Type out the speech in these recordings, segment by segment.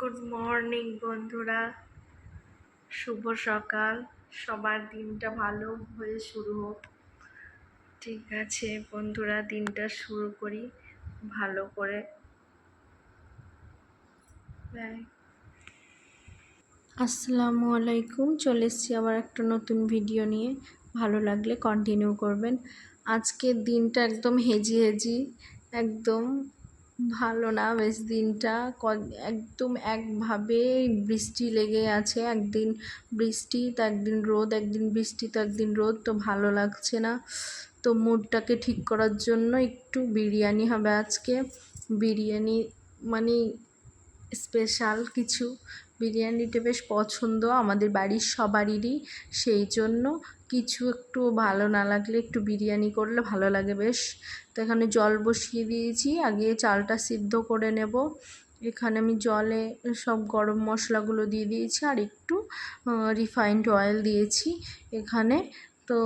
Good morning বন্ধুরা, শুভ সকাল। সবার দিনটা ভালো হয়ে শুরু হোক। ঠিক আছে বন্ধুরা, দিনটা শুরু করি ভালো করে। আসসালামু আলাইকুম, চলে এসেছি আবার একটা নতুন ভিডিও নিয়ে। ভালো লাগলে কন্টিনিউ করবেন। আজকের দিনটা একদম হেজি একদম ভালো না, বেশ দিনটা একদম একভাবে বৃষ্টি লেগে আছে। একদিন বৃষ্টি তো একদিন রোদ, একদিন বৃষ্টি তো একদিন রোদ, তো ভালো লাগছে না। তো মুডটাকে ঠিক করার জন্য একটু বিরিয়ানি হবে আজকে। বিরিয়ানি মানে স্পেশাল কিছু, বিরিয়ানিটা বেশ পছন্দ আমাদের বাড়ির সবারই, সেই জন্য কিছু একটু ভালো না লাগলে একটু বিরিয়ানি করলে ভালো লাগে বেশ। তো এখানে জল বসিয়ে দিয়েছি, আগে চালটা সিদ্ধ করে নেব। এখানে আমি জলে সব গরম মশলাগুলো দিয়ে দিয়েছি আর একটু রিফাইন্ড অয়েল দিয়েছি এখানে। তো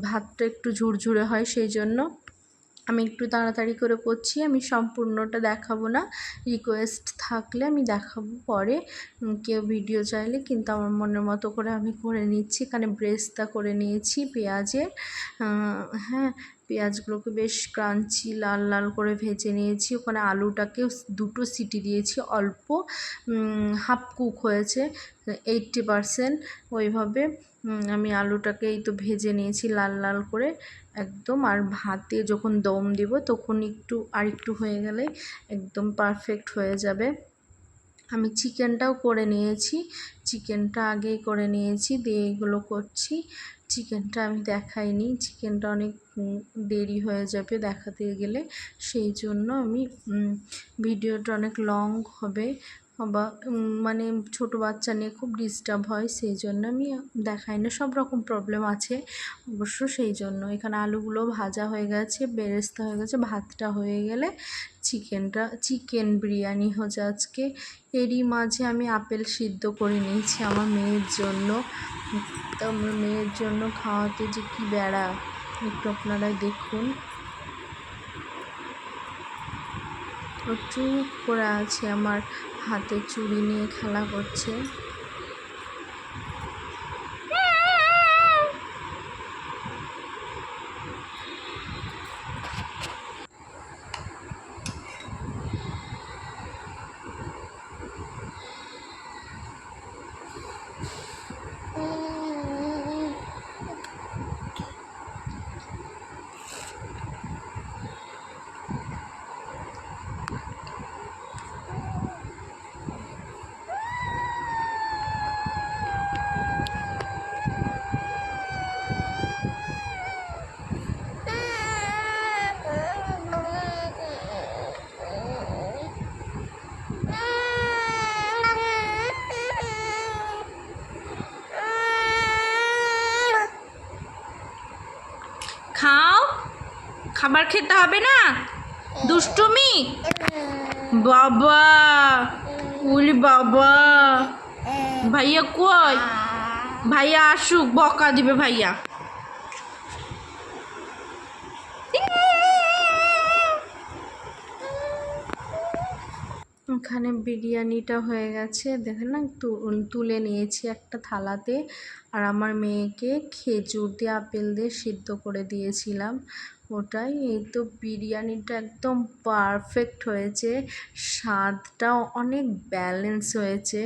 ভাতটা একটু ঝুরঝুরে হয়, সেই জন্য আমি একটু তাড়াতাড়ি করে করছি। আমি সম্পূর্ণটা দেখাবো না, রিকোয়েস্ট থাকলে আমি দেখাবো পরে, কেউ ভিডিও চাইলে, কিন্তু আমার মনের মতো করে আমি করে নিচ্ছি। এখানে ব্রেস্তা করে নিয়েছি পেঁয়াজের, হ্যাঁ, পেঁয়াজগুলোকে বেশ ক্রাঞ্চি লাল লাল করে ভেজে নিয়েছি। ওখানে আলুটাকেও 2টো সিটি দিয়েছি, অল্প হাফ কুক হয়েছে 80%, ওইভাবে আমি আলুটাকে এই তো ভেজে নিয়েছি লাল লাল করে একদম। আর ভাতে যখন দম দিব তখন একটু হয়ে গেলে একদম পারফেক্ট হয়ে যাবে। আমি চিকেনটাও করে নিয়েছি, চিকেনটা আগেই করে নিয়েছি, দিয়ে এগুলো করছি। চিকেনটা আমি দেখাইনি, চিকেনটা অনেক দেরি হয়ে যাবে দেখাতে গেলে, সেই জন্য আমি ভিডিওটা অনেক লং হবে বা মানে ছোট বাচ্চা নিয়ে খুব ডিস্টার্ব হয়, সেই জন্য আমি দেখাই না। সব রকম প্রবলেম আছে অবশ্য, সেই জন্য। এখানে আলুগুলো ভাজা হয়ে গেছে, বেরেস্তা হয়ে গেছে, ভাতটা হয়ে গেলে চিকেন বিরিয়ানি হচ্ছে আজকে। এরই মাঝে আমি আপেল সিদ্ধ করে নিয়েছি আমার মেয়ের জন্য। তো আমার মেয়ের জন্য খাওয়াতে যে কি বেড়া, একটু আপনারাই দেখুন। ও চুপ করে আছে, আমার হাতে চুড়ি নিয়ে খেলা করছে। খাও, খাবার খেতে হবে না, দুষ্টুমি। বাবা, উলি বাবা, ভাইয়া কই? ভাইয়া আসুক, বকা দিবে ভাইয়া। এখানে বিরিয়ানিটা হয়ে গেছে, দেখেন না, তুলে নিয়েছি একটা থালাতে। আর আমার মেয়েকে খেজুর দিয়ে আপেল দিয়ে সিদ্ধ করে দিয়েছিলাম, ওটাই। এই তো বিরিয়ানিটা একদম পারফেক্ট হয়েছে, স্বাদটাও অনেক ব্যালেন্স হয়েছে।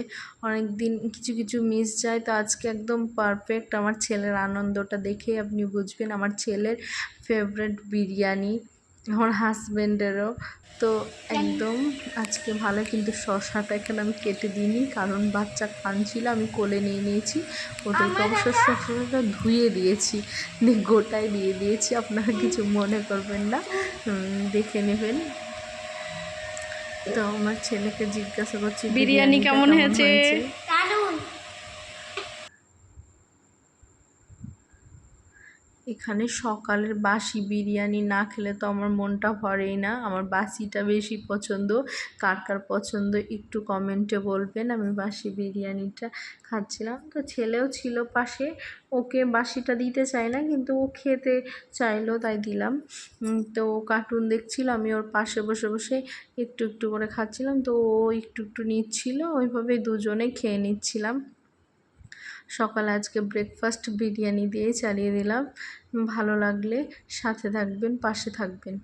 অনেক দিন কিছু কিছু মিস যায়, তো আজকে একদম পারফেক্ট। আমার ছেলের আনন্দটা দেখে আপনি বুঝবেন, আমার ছেলের ফেভারিট বিরিয়ানি, আমার হাজব্যান্ডেরও। তো একদম আজকে ভালো। কিন্তু শসাটা এখানে আমি কেটে দিইনি, কারণ বাচ্চা কাঁদছিল, আমি কোলে নিয়ে নিয়েছি ওদেরকে। অবশ্য শসাটা ধুয়ে দিয়েছি, গোটায় দিয়ে দিয়েছি, আপনারা কিছু মনে করবেন না, দেখে নেবেন। তো আমার ছেলেকে জিজ্ঞাসা করছি বিরিয়ানি কেমন হয়েছে। এখানে সকালের বাসি বিরিয়ানি না খেলে তো আমার মনটা ভরেই না। আমার বাসিটা বেশি পছন্দ। কার কার পছন্দ একটু কমেন্টে বলবেন। আমি বাসি বিরিয়ানিটা খাচ্ছিলাম, তো ছেলেও ছিল পাশে, ওকে বাসিটা দিতে চাই না, কিন্তু ও খেতে চাইলো তাই দিলাম। তো ও কার্টুন দেখছিল, আমি ওর পাশে বসে বসে একটু একটু করে খাচ্ছিলাম, তো ও একটু একটু নিচ্ছিল, ওইভাবেই দুজনে খেয়ে নিচ্ছিলাম। সকালে আজকে ব্রেকফাস্ট বিরিয়ানি দিয়েই চালিয়ে দিলাম। ভালো লাগলে সাথে থাকবেন, পাশে থাকবেন।